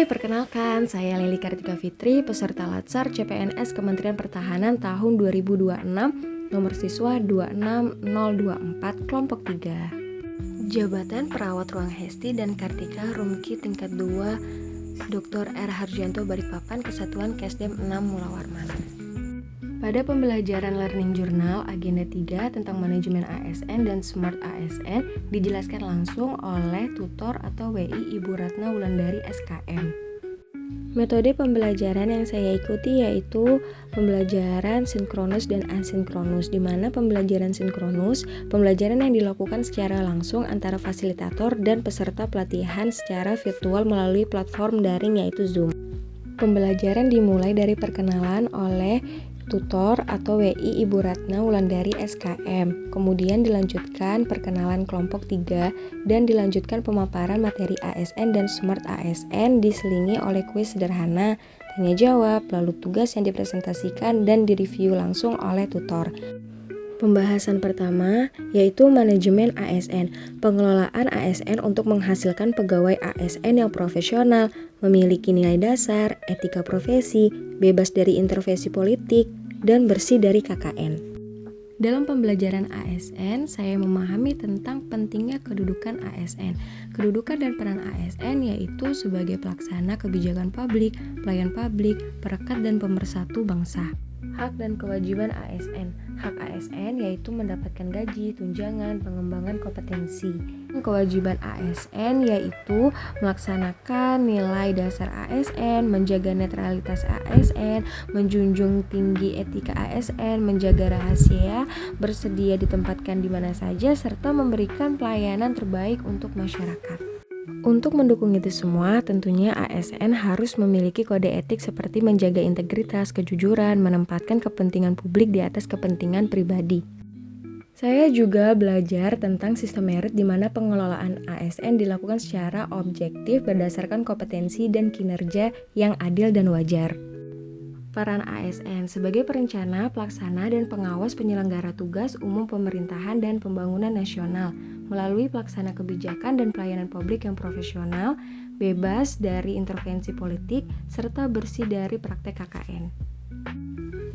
perkenalkan, saya Lely Kartika Fitri, peserta Latsar CPNS Kementerian Pertahanan tahun 2026, nomor siswa 26024, kelompok 3. Jabatan Perawat Ruang Hesti dan Kartika Rumki tingkat 2, Dr. R. Harjanto Balikpapan, Kesatuan Kesdem 6 Mula Warman. Pada pembelajaran Learning Journal, agenda 3 tentang manajemen ASN dan Smart ASN dijelaskan langsung oleh tutor atau WI Ibu Ratna Wulandari SKM. Metode pembelajaran yang saya ikuti yaitu pembelajaran sinkronus dan asinkronus, di mana pembelajaran sinkronus, pembelajaran yang dilakukan secara langsung antara fasilitator dan peserta pelatihan secara virtual melalui platform daring yaitu Zoom. Pembelajaran dimulai dari perkenalan oleh tutor atau WI Ibu Ratna Wulandari SKM, kemudian dilanjutkan perkenalan kelompok 3 dan dilanjutkan pemaparan materi ASN dan Smart ASN diselingi oleh kuis sederhana, tanya jawab, lalu tugas yang dipresentasikan dan direview langsung oleh tutor. Pembahasan pertama yaitu manajemen ASN, pengelolaan ASN untuk menghasilkan pegawai ASN yang profesional, memiliki nilai dasar, etika profesi, bebas dari intervensi politik, dan bersih dari KKN. Dalam pembelajaran ASN, saya memahami tentang pentingnya kedudukan ASN. Kedudukan dan peran ASN yaitu sebagai pelaksana kebijakan publik, pelayan publik, perekat dan pemersatu bangsa. Hak dan kewajiban ASN. Hak ASN yaitu mendapatkan gaji, tunjangan, pengembangan kompetensi. Kewajiban ASN yaitu melaksanakan nilai dasar ASN, menjaga netralitas ASN, menjunjung tinggi etika ASN, menjaga rahasia, bersedia ditempatkan di mana saja, serta memberikan pelayanan terbaik untuk masyarakat. Untuk mendukung itu semua, tentunya ASN harus memiliki kode etik seperti menjaga integritas, kejujuran, menempatkan kepentingan publik di atas kepentingan pribadi. Saya juga belajar tentang sistem merit di mana pengelolaan ASN dilakukan secara objektif berdasarkan kompetensi dan kinerja yang adil dan wajar. Peran ASN sebagai perencana, pelaksana, dan pengawas penyelenggara tugas umum pemerintahan dan pembangunan nasional melalui pelaksana kebijakan dan pelayanan publik yang profesional, bebas dari intervensi politik, serta bersih dari praktek KKN.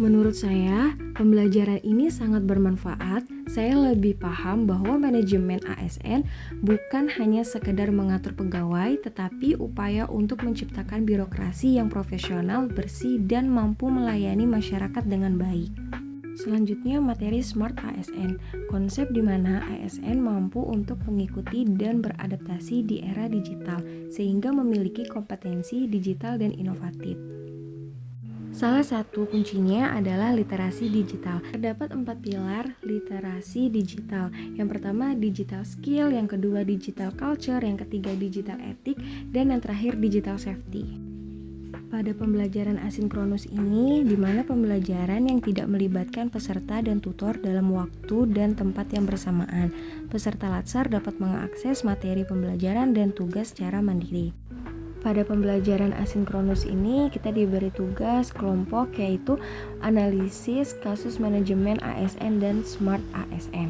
Menurut saya, pembelajaran ini sangat bermanfaat. Saya lebih paham bahwa manajemen ASN bukan hanya sekedar mengatur pegawai, tetapi upaya untuk menciptakan birokrasi yang profesional, bersih, dan mampu melayani masyarakat dengan baik. Selanjutnya, materi Smart ASN, konsep di mana ASN mampu untuk mengikuti dan beradaptasi di era digital, sehingga memiliki kompetensi digital dan inovatif. Salah satu kuncinya adalah literasi digital. Terdapat 4 pilar literasi digital. Yang pertama digital skill, yang kedua digital culture, yang ketiga digital etik, dan yang terakhir digital safety. Pada pembelajaran asinkronus ini, di mana pembelajaran yang tidak melibatkan peserta dan tutor dalam waktu dan tempat yang bersamaan, peserta Latsar dapat mengakses materi pembelajaran dan tugas secara mandiri. Pada pembelajaran asinkronus ini, kita diberi tugas kelompok yaitu analisis kasus manajemen ASN dan Smart ASN.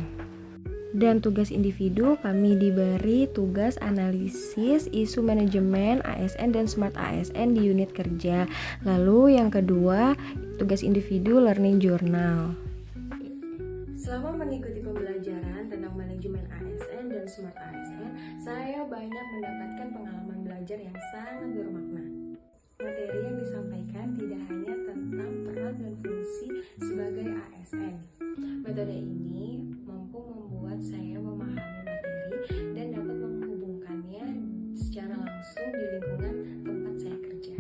Dan tugas individu, kami diberi tugas analisis isu manajemen ASN dan Smart ASN di unit kerja. Lalu yang kedua, tugas individu Learning Journal. Selama mengikuti pembelajaran tentang manajemen ASN dan Smart ASN, saya banyak mendapatkan pengalaman belajar yang sangat bermakna. Materi yang disampaikan tidak hanya tentang peran dan fungsi sebagai ASN. Metode ini mampu membuat saya memahami materi dan dapat menghubungkannya secara langsung di lingkungan tempat saya kerja.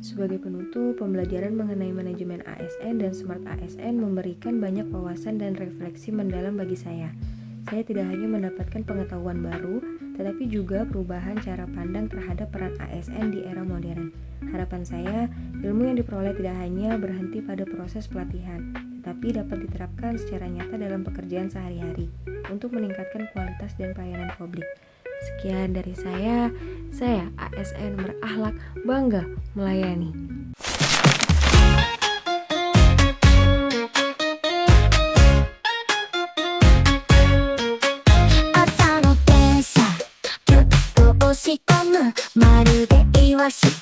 Sebagai penutup, pembelajaran mengenai manajemen ASN dan Smart ASN memberikan banyak wawasan dan refleksi mendalam bagi saya. Saya tidak hanya mendapatkan pengetahuan baru, tetapi juga perubahan cara pandang terhadap peran ASN di era modern. Harapan saya, ilmu yang diperoleh tidak hanya berhenti pada proses pelatihan, tetapi dapat diterapkan secara nyata dalam pekerjaan sehari-hari untuk meningkatkan kualitas dan pelayanan publik. Sekian dari saya ASN berakhlak, bangga melayani. Asa no densha, ぎゅっと押し込むまるで岩 masuk.